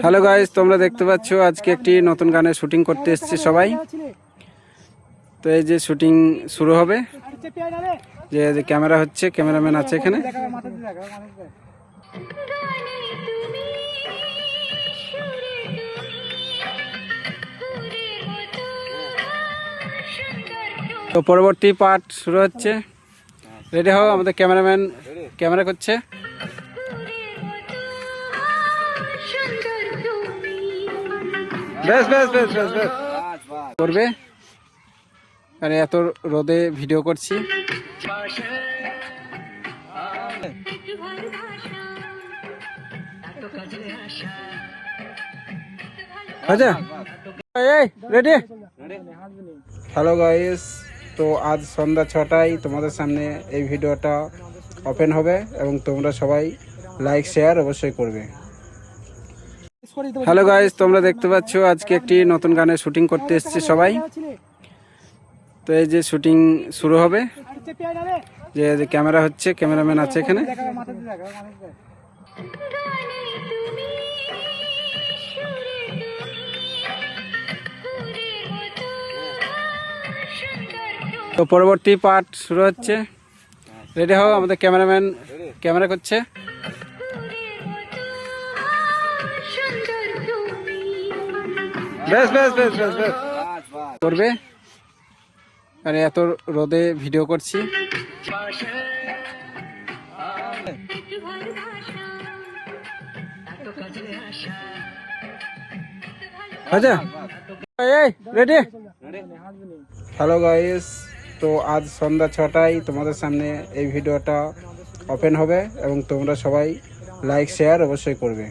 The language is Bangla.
হ্যালো গাইস, তোমরা দেখতে পাচ্ছ আজকে একটি নতুন গানের শুটিং করতে এসেছি সবাই। তো এই যে শুটিং শুরু হবে, যে ক্যামেরা হচ্ছে, ক্যামেরাম্যান আছে এখানে। তো পরবর্তী পার্ট শুরু হচ্ছে। রেডি হও, আমাদের ক্যামেরাম্যান ক্যামেরা করছে। বেশ বেশ বেশ বেশ বেশ করবে, আরে এত রোদে ভিডিও করছি। আচ্ছা, এই রেডি। হ্যালো গাইস, তো আজ সন্ধ্যা 6টায় তোমাদের সামনে এই ভিডিওটা ওপেন হবে এবং তোমরা সবাই লাইক শেয়ার অবশ্যই করবে। হ্যালো গাইস, তোমরা দেখতে পাচ্ছ আজকে একটি নতুন গানের শুটিং করতে এসেছি সবাই। তো এই যে শুটিং শুরু হবে, যে ক্যামেরা হচ্ছে, ক্যামেরাম্যান আছে এখানে। তো পরবর্তী পার্ট শুরু হচ্ছে। রেডি হও, আমাদের ক্যামেরাম্যান ক্যামেরা করছে। বেশ বেশ বেশ বেশ বেশ করবে, আরে এত রোদে ভিডিও করছি। আচ্ছা, এই রেডি। হ্যালো গাইস, তো আজ সন্ধ্যা 6টায় তোমাদের সামনে এই ভিডিওটা ওপেন হবে এবং তোমরা সবাই লাইক শেয়ার অবশ্যই করবে।